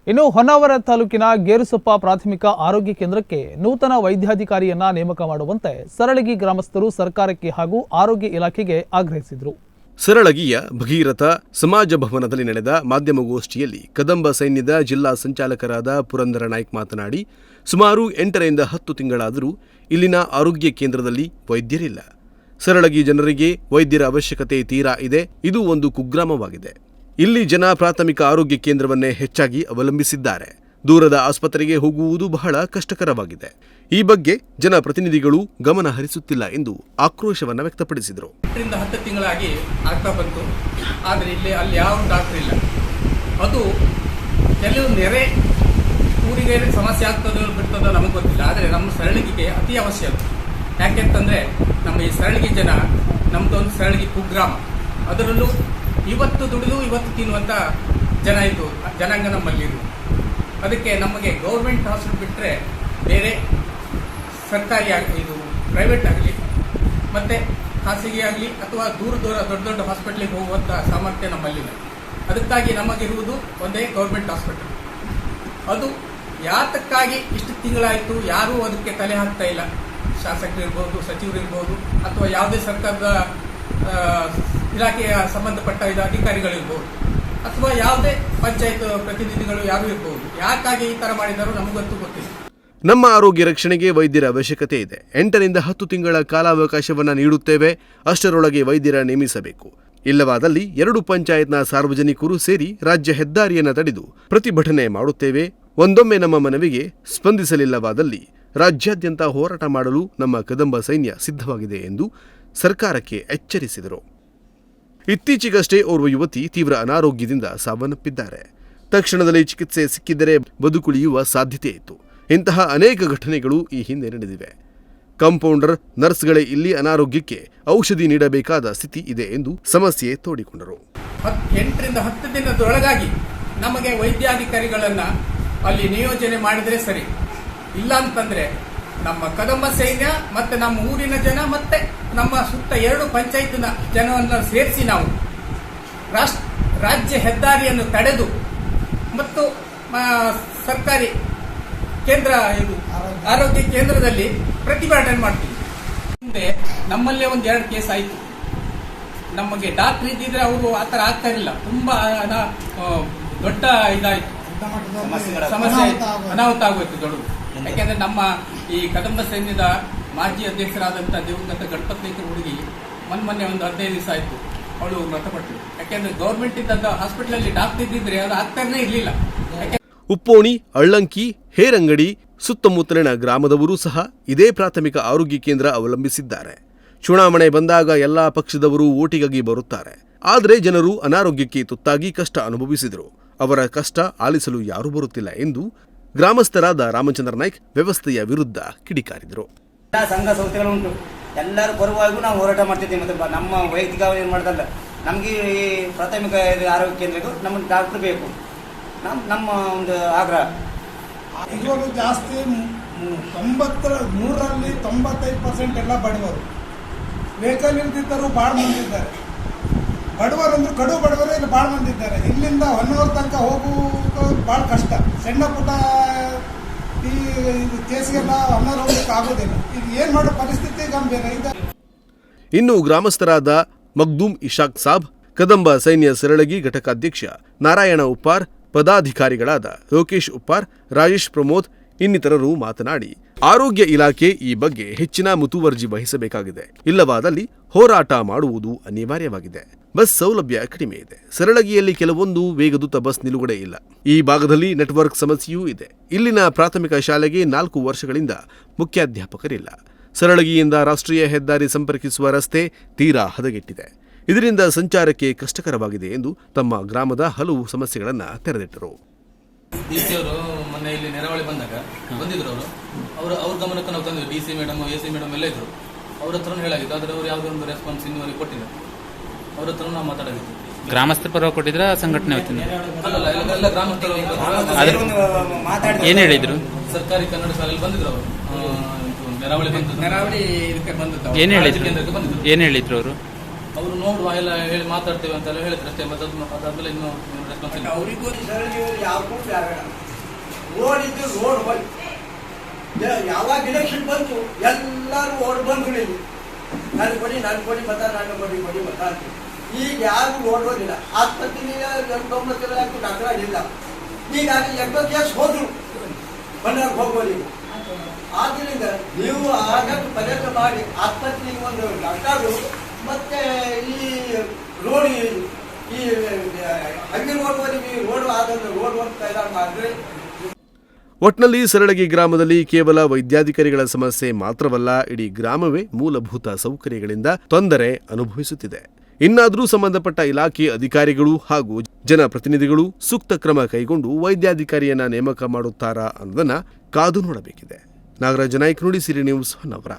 ಇನ್ನು ಹೊನ್ನಾವರ ತಾಲೂಕಿನ ಗೇರುಸೊಪ್ಪ ಪ್ರಾಥಮಿಕ ಆರೋಗ್ಯ ಕೇಂದ್ರಕ್ಕೆ ನೂತನ ವೈದ್ಯಾಧಿಕಾರಿಯನ್ನ ನೇಮಕ ಮಾಡುವಂತೆ ಸರಳಗಿ ಗ್ರಾಮಸ್ಥರು ಸರ್ಕಾರಕ್ಕೆ ಹಾಗೂ ಆರೋಗ್ಯ ಇಲಾಖೆಗೆ ಆಗ್ರಹಿಸಿದರು. ಸರಳಗಿಯ ಭಗೀರಥ ಸಮಾಜ ಭವನದಲ್ಲಿ ನಡೆದ ಮಾಧ್ಯಮಗೋಷ್ಠಿಯಲ್ಲಿ ಕದಂಬ ಸೈನ್ಯದ ಜಿಲ್ಲಾ ಸಂಚಾಲಕರಾದ ಪುರಂದರ ನಾಯ್ಕ್ ಮಾತನಾಡಿ, ಸುಮಾರು 8 ರಿಂದ 10 ತಿಂಗಳಾದರೂ ಇಲ್ಲಿನ ಆರೋಗ್ಯ ಕೇಂದ್ರದಲ್ಲಿ ವೈದ್ಯರಿಲ್ಲ. ಸರಳಗಿ ಜನರಿಗೆ ವೈದ್ಯರ ಅವಶ್ಯಕತೆ ತೀರಾ ಇದೆ. ಇದು ಒಂದು ಕುಗ್ರಾಮವಾಗಿದೆ. ಇಲ್ಲಿ ಜನ ಪ್ರಾಥಮಿಕ ಆರೋಗ್ಯ ಕೇಂದ್ರವನ್ನೇ ಹೆಚ್ಚಾಗಿ ಅವಲಂಬಿಸಿದ್ದಾರೆ. ದೂರದ ಆಸ್ಪತ್ರೆಗೆ ಹೋಗುವುದು ಬಹಳ ಕಷ್ಟಕರವಾಗಿದೆ. ಈ ಬಗ್ಗೆ ಜನಪ್ರತಿನಿಧಿಗಳು ಗಮನ ಹರಿಸುತ್ತಿಲ್ಲ ಎಂದು ಆಕ್ರೋಶವನ್ನು ವ್ಯಕ್ತಪಡಿಸಿದರು. 8 ರಿಂದ 10 ತಿಂಗಳಾಗಿ ಆಗ್ತಾ ಬಂತು, ಆದರೆ ಅಲ್ಲಿ ಯಾವ ಡಾಕ್ಟರ್ ಇಲ್ಲ. ಅದು ಕೆಲವು ನೆರೆ ಊರಿಗೆ ಸಮಸ್ಯೆ ಆಗ್ತದೋ ಬಿಡ್ತದೋ ನಮಗೆ ಗೊತ್ತಿಲ್ಲ. ಆದರೆ ನಮ್ಮ ಸರಳಗಿಗೆ ಅತಿ ಅವಶ್ಯಕ. ಯಾಕೆಂತಂದರೆ ನಮ್ಮ ಈ ಸರಳಗಿ ಜನ, ನಮ್ಮದೊಂದು ಸರಳಗಿ ಕುಗ್ರಾಮ, ಅದರಲ್ಲೂ ಇವತ್ತು ದುಡಿದು ಇವತ್ತು ತಿನ್ನುವಂಥ ಜನ ಇದು ಜನಾಂಗ ನಮ್ಮಲ್ಲಿರು. ಅದಕ್ಕೆ ನಮಗೆ ಗೌರ್ಮೆಂಟ್ ಹಾಸ್ಪಿಟಲ್ ಬಿಟ್ಟರೆ ಬೇರೆ ಸರ್ಕಾರಿ ಇದು ಪ್ರೈವೇಟ್ ಆಗಲಿ ಮತ್ತು ಖಾಸಗಿ ಆಗಲಿ ಅಥವಾ ದೂರ ದೊಡ್ಡ ಹಾಸ್ಪಿಟ್ಲಿಗೆ ಹೋಗುವಂಥ ಸಾಮರ್ಥ್ಯ ನಮ್ಮಲ್ಲಿಲ್ಲ. ಅದಕ್ಕಾಗಿ ನಮಗಿರುವುದು ಒಂದೇ ಗೌರ್ಮೆಂಟ್ ಹಾಸ್ಪಿಟಲ್. ಅದು ಯಾತಕ್ಕಾಗಿ ಇಷ್ಟು ತಿಂಗಳಾಯಿತು ಯಾರೂ ಅದಕ್ಕೆ ತಲೆ ಹಾಕ್ತಾ ಇಲ್ಲ. ಶಾಸಕರಿರ್ಬೋದು, ಸಚಿವರಿರ್ಬೋದು, ಅಥವಾ ಯಾವುದೇ ಸರ್ಕಾರದ ಇಲಾಖೆಯ ಸಂಬಂಧಪಟ್ಟ ಅಧಿಕಾರಿಗಳಿರ್ಬೋದು, ಅಥವಾ ಯಾವುದೇ ಪಂಚಾಯತ್ ಪ್ರತಿನಿಧಿಗಳು ಯಾರು ಇರ್ಬೋದು. ಯಾಕಾಗಿ ಈ ಥರ ಮಾಡಿದಾರೋ ನಮಗಂತೂ ಗೊತ್ತಿಲ್ಲ. ನಮ್ಮ ಆರೋಗ್ಯ ರಕ್ಷಣೆಗೆ ವೈದ್ಯರ ಅವಶ್ಯಕತೆ ಇದೆ. 8 ರಿಂದ 10 ತಿಂಗಳ ಕಾಲಾವಕಾಶವನ್ನು ನೀಡುತ್ತೇವೆ. ಅಷ್ಟರೊಳಗೆ ವೈದ್ಯರ ನೇಮಿಸಬೇಕು. ಇಲ್ಲವಾದಲ್ಲಿ 2 ಪಂಚಾಯತ್ನ ಸಾರ್ವಜನಿಕರು ಸೇರಿ ರಾಜ್ಯ ಹೆದ್ದಾರಿಯನ್ನು ತಡೆದು ಪ್ರತಿಭಟನೆ ಮಾಡುತ್ತೇವೆ. ಒಂದೊಮ್ಮೆ ನಮ್ಮ ಮನವಿಗೆ ಸ್ಪಂದಿಸಲಿಲ್ಲವಾದಲ್ಲಿ ರಾಜ್ಯಾದ್ಯಂತ ಹೋರಾಟ ಮಾಡಲು ನಮ್ಮ ಕದಂಬ ಸೈನ್ಯ ಸಿದ್ಧವಾಗಿದೆ ಎಂದು ಸರ್ಕಾರಕ್ಕೆ ಎಚ್ಚರಿಸಿದರು. ಇತ್ತೀಚೆಗಷ್ಟೇ ಓರ್ವ ಯುವತಿ ತೀವ್ರ ಅನಾರೋಗ್ಯದಿಂದ ಸಾವನ್ನಪ್ಪಿದ್ದಾರೆ. ತಕ್ಷಣದಲ್ಲಿ ಚಿಕಿತ್ಸೆ ಸಿಕ್ಕಿದ್ದರೆ ಬದುಕುಳಿಯುವ ಸಾಧ್ಯತೆ ಇತ್ತು. ಇಂತಹ ಅನೇಕ ಘಟನೆಗಳು ಈ ಹಿಂದೆ ನಡೆದಿವೆ. ಕಾಂಪೌಂಡರ್, ನರ್ಸ್ಗಳೇ ಇಲ್ಲಿ ಅನಾರೋಗ್ಯಕ್ಕೆ ಔಷಧಿ ನೀಡಬೇಕಾದ ಸ್ಥಿತಿ ಇದೆ ಎಂದು ಸಮಸ್ಯೆ ತೋಡಿಕೊಂಡರು. 8 ರಿಂದ 10 ದಿನದೊಳಗಾಗಿ ನಮಗೆ ವೈದ್ಯಾಧಿಕಾರಿಗಳನ್ನು ಅಲ್ಲಿ ನಿಯೋಜನೆ ಮಾಡಿದರೆ ಸರಿ. ಇಲ್ಲ ಅಂತಂದ್ರೆ ನಮ್ಮ ಕದಂಬ ಸೈನ್ಯ ಮತ್ತೆ ನಮ್ಮ ಊರಿನ ಜನ ಮತ್ತೆ ನಮ್ಮ ಸುತ್ತ 2 ಪಂಚಾಯತ್ನ ಜನವನ್ನು ಸೇರಿಸಿ ನಾವು ರಾಜ್ಯ ಹೆದ್ದಾರಿಯನ್ನು ತಡೆದು ಮತ್ತು ಸರ್ಕಾರಿ ಕೇಂದ್ರ ಇದು ಆರೋಗ್ಯ ಕೇಂದ್ರದಲ್ಲಿ ಪ್ರತಿಭಟನೆ ಮಾಡ್ತೀವಿ. ಹಿಂದೆ ನಮ್ಮಲ್ಲೇ 1-2 ಕೇಸ್ ಆಯಿತು. ನಮಗೆ ಡಾಕ್ಟರ್ ಇದ್ದಿದ್ರೆ ಅವರು ಆ ಥರ ಆಗ್ತಾ ಇರಲಿಲ್ಲ. ತುಂಬಾ ದೊಡ್ಡ ಇದಾಯಿತು, ಸಮಸ್ಯೆ ಅನಾಹುತ ಆಗೋಯ್ತು ದೊಡ್ಡದು. ಯಾಕೆಂದ್ರೆ ನಮ್ಮ ಈ ಕದಂಬ ಸೈನ್ಯದ ಮಾಜಿ ಅಧ್ಯಕ್ಷರಾದಂಥ ದಿವಂಗತ ಗಣಪತಿ ಹುಡುಗಿ ಮೊನ್ನೆ ಒಂದು 15 ದಿವಸ ಆಯಿತು, ಅವಳು ಮೃತಪಟ್ಟಳು. ಯಾಕೆಂದ್ರೆ ಗೌರ್ಮೆಂಟ್ ಇದ್ದಂಥ ಹಾಸ್ಪಿಟಲ್ ಡಾಕ್ಟರ್ ಇದ್ದಿದ್ರೆ ಅದು ಆಗ್ತಾನೆ ಇರಲಿಲ್ಲ. ಉಪ್ಪೋಣಿ, ಅಳ್ಳಂಕಿ, ಹೇರಂಗಡಿ ಸುತ್ತಮುತ್ತಲಿನ ಗ್ರಾಮದವರೂ ಸಹ ಇದೇ ಪ್ರಾಥಮಿಕ ಆರೋಗ್ಯ ಕೇಂದ್ರ ಅವಲಂಬಿಸಿದ್ದಾರೆ. ಚುನಾವಣೆ ಬಂದಾಗ ಎಲ್ಲಾ ಪಕ್ಷದವರು ಓಟಿಗಾಗಿ ಬರುತ್ತಾರೆ. ಆದರೆ ಜನರು ಅನಾರೋಗ್ಯಕ್ಕೆ ತುತ್ತಾಗಿ ಕಷ್ಟ ಅನುಭವಿಸಿದರು. ಅವರ ಕಷ್ಟ ಆಲಿಸಲು ಯಾರೂ ಬರುತ್ತಿಲ್ಲ ಎಂದು ಗ್ರಾಮಸ್ಥರಾದ ರಾಮಚಂದ್ರ ನಾಯ್ಕ್ ವ್ಯವಸ್ಥೆಯ ವಿರುದ್ಧ ಕಿಡಿಕಾರಿದರು. ಸಂಘ ಸಂಸ್ಥೆಗಳು ಉಂಟು, ಎಲ್ಲರೂ ಬರುವಾಗೂ ನಾವು ಹೋರಾಟ ಮಾಡ್ತಿದ್ದೀವಿ. ಮತ್ತೆ ನಮ್ಮ ವೈಯಕ್ತಿಕ ಏನು ಮಾಡೋದಲ್ಲ, ನಮಗೆ ಈ ಪ್ರಾಥಮಿಕ ಆರೋಗ್ಯ ಕೇಂದ್ರಕ್ಕೂ ನಮಗೆ ಡಾಕ್ಟರ್ ಬೇಕು, ನಮ್ಮ ಒಂದು ಆಗ್ರಹ. ಇವಾಗ ಜಾಸ್ತಿ 95% ಎಲ್ಲ ಬಡವರು. ವೆಹಿಕಲ್ ಇಲ್ದಿದ್ದರು ಭಾಳ ಮಂದಿ ಇದ್ದಾರೆ. ಬಡವರು ಅಂದ್ರೆ ಕಡು ಬಡವರು ಇಲ್ಲಿ ಭಾಳ ಮಂದಿ ಇದ್ದಾರೆ. ಇಲ್ಲಿಂದ ಹೊನ್ನಾವರ ತನಕ ಹೋಗುವುದು ಭಾಳ ಕಷ್ಟ. ಸಣ್ಣ ಪುಟ್ಟ ಈ ಕೇಸ್ಗೆಲ್ಲ ಹೊನ್ನಾವರ ಹೋಗ್ಲಿಕ್ಕೆ ಆಗೋದಿಲ್ಲ. ಈಗ ಏನು ಮಾಡೋ ಪರಿಸ್ಥಿತಿ ಗಂಭೀರ ಇದೆ. ಇನ್ನು ಗ್ರಾಮಸ್ಥರಾದ ಮಗ್ದೂಮ್ ಇಶಾಕ್ ಸಾಬ್, ಕದಂಬ ಸೈನ್ಯ ಸರಳಗಿ ಘಟಕಾಧ್ಯಕ್ಷ ನಾರಾಯಣ ಉಪ್ಪಾರ್, ಪದಾಧಿಕಾರಿಗಳಾದ ಲೋಕೇಶ್ ಉಪ್ಪಾರ್, ರಾಜೇಶ್ ಪ್ರಮೋದ್ ಇನ್ನಿತರರು ಮಾತನಾಡಿ, ಆರೋಗ್ಯ ಇಲಾಖೆ ಈ ಬಗ್ಗೆ ಹೆಚ್ಚಿನ ಮುತುವರ್ಜಿ ವಹಿಸಬೇಕಾಗಿದೆ. ಇಲ್ಲವಾದಲ್ಲಿ ಹೋರಾಟ ಮಾಡುವುದು ಅನಿವಾರ್ಯವಾಗಿದೆ. ಬಸ್ ಸೌಲಭ್ಯ ಕಡಿಮೆ ಇದೆ. ಸರಳಗಿಯಲ್ಲಿ ಕೆಲವೊಂದು ವೇಗದೂತ ಬಸ್ ನಿಲುಗಡೆ ಇಲ್ಲ. ಈ ಭಾಗದಲ್ಲಿ ನೆಟ್ವರ್ಕ್ ಸಮಸ್ಯೆಯೂ ಇದೆ. ಇಲ್ಲಿನ ಪ್ರಾಥಮಿಕ ಶಾಲೆಗೆ 4 ವರ್ಷಗಳಿಂದ ಮುಖ್ಯಾಧ್ಯಾಪಕರಿಲ್ಲ. ಸರಳಗಿಯಿಂದ ರಾಷ್ಟ್ರೀಯ ಹೆದ್ದಾರಿ ಸಂಪರ್ಕಿಸುವ ರಸ್ತೆ ತೀರಾ ಹದಗೆಟ್ಟಿದೆ. ಇದರಿಂದ ಸಂಚಾರಕ್ಕೆ ಕಷ್ಟಕರವಾಗಿದೆ ಎಂದು ತಮ್ಮ ಗ್ರಾಮದ ಹಲವು ಸಮಸ್ಯೆಗಳನ್ನು ತೆರೆದಿಟ್ಟರು. ಡಿಸಿಯವರು ಮೊನ್ನೆ ಇಲ್ಲಿ ನೆರವಳಿ ಬಂದಾಗ ಬಂದಿದ್ರು. ಅವರು ಅವ್ರ ಗಮನಕ್ಕೆ ನಾವು ತಂದಿದ್ರು. ಡಿಸಿ ಮೇಡಮ್, ಎಸಿ ಮೇಡಮ್ ಎಲ್ಲ ಇದ್ರು. ಅವ್ರ ಹತ್ರ ಹೇಳಾಗಿತ್ತು. ಆದರೆ ಅವ್ರು ಯಾವುದೋ ಒಂದು ರೆಸ್ಪಾನ್ಸ್ ಇನ್ನೂವರೆಗೆ ಕೊಟ್ಟಿಲ್ಲ. ಅವ್ರ ಹತ್ರ ನಾವು ಮಾತಾಡೋದಿತ್ತು. ಗ್ರಾಮಸ್ಥರ ಪರವಾಗಿ ಕೊಟ್ಟಿದ್ರ ಸಂಘಟನೆ ಅಲ್ಲ, ಎಲ್ಲ ಗ್ರಾಮಸ್ಥರು ಏನ್ ಹೇಳಿದ್ರು? ಸರ್ಕಾರಿ ಕನ್ನಡ ಶಾಲೆಯಲ್ಲಿ ಬಂದಿದ್ರು ಅವರು. ನೆರವಳಿ ಇದಕ್ಕೆ ಬಂದಿದ್ದು. ಏನ್ ಹೇಳಿದ್ರು ಅವರು? ಅವರು ನೋಡುವ ಎಲ್ಲ ಹೇಳಿ ಮಾತಾಡ್ತೇವೆ ಅಂತೆಲ್ಲ ಹೇಳಿದ್ರು ಅಷ್ಟೇ. ಮತ್ತೆ ಅದಾದ್ಮೇಲೆ ಇನ್ನೂ ರೆಸ್ಪಾನ್ಸ್ ಇಲ್ಲ. ಅವರಿಗೂ ಯಾವಕ್ಕೂ ಬೇಡ. ರೋಡ್ ಇದ್ದು ರೋಡ್ ಹೋಗಿ ಯಾವಾಗ ಇಲೆಕ್ಷನ್ ಬಂತು ಎಲ್ಲರೂ ಓಡ್ ಬಂದ್ರು ಇಲ್ಲಿ ನಾನು ಕೊಡಿ ಮತ ನಾನು ಕೊಡಿ ಮತ ಅಂತ. ಈಗ ಯಾರು ಓಡೋದಿಲ್ಲ. ಆಸ್ಪತ್ರೆಗೆ 9 ಲಕ್ಷ ಡಾಕ್ಟರ್ ಹೀಗಾಗಿ ಎಷ್ಟೋ ಕೇಸ್ ಹೋದ್ರು ಬಂದಾಗ ಹೋಗೋದು. ಆದ್ದರಿಂದ ನೀವು ಆಗಕ್ಕೆ ಪ್ರಯತ್ನ ಮಾಡಿ ಆಸ್ಪತ್ರೆಗೆ ಒಂದು ಡಾಕ್ಟರು ಮತ್ತೆ ಈ ರೋಡ್ ಈ ಹಂಗೆ ನೋಡ್ಬೋದು ರೋಡ್ ಆದ್ರೆ ರೋಡ್ ಹೋಗ್ತಾ ಇಲ್ಲ ಮಾಡಿದ್ರೆ. ಒಟ್ನಲ್ಲಿ ಸರಳಗಿ ಗ್ರಾಮದಲ್ಲಿ ಕೇವಲ ವೈದ್ಯಾಧಿಕಾರಿಗಳ ಸಮಸ್ಯೆ ಮಾತ್ರವಲ್ಲ, ಇಡೀ ಗ್ರಾಮವೇ ಮೂಲಭೂತ ಸೌಕರ್ಯಗಳಿಂದ ತೊಂದರೆ ಅನುಭವಿಸುತ್ತಿದೆ. ಇನ್ನಾದರೂ ಸಂಬಂಧಪಟ್ಟ ಇಲಾಖೆ ಅಧಿಕಾರಿಗಳು ಹಾಗೂ ಜನಪ್ರತಿನಿಧಿಗಳು ಸೂಕ್ತ ಕ್ರಮ ಕೈಗೊಂಡು ವೈದ್ಯಾಧಿಕಾರಿಯನ್ನ ನೇಮಕ ಮಾಡುತ್ತಾರಾ ಅನ್ನೋದನ್ನ ಕಾದು ನೋಡಬೇಕಿದೆ. ನಾಗರಾಜ ನಾಯ್ಕ, ನುಡಿಸಿರಿ ನ್ಯೂಸ್, ಹೊನ್ನಾವರ.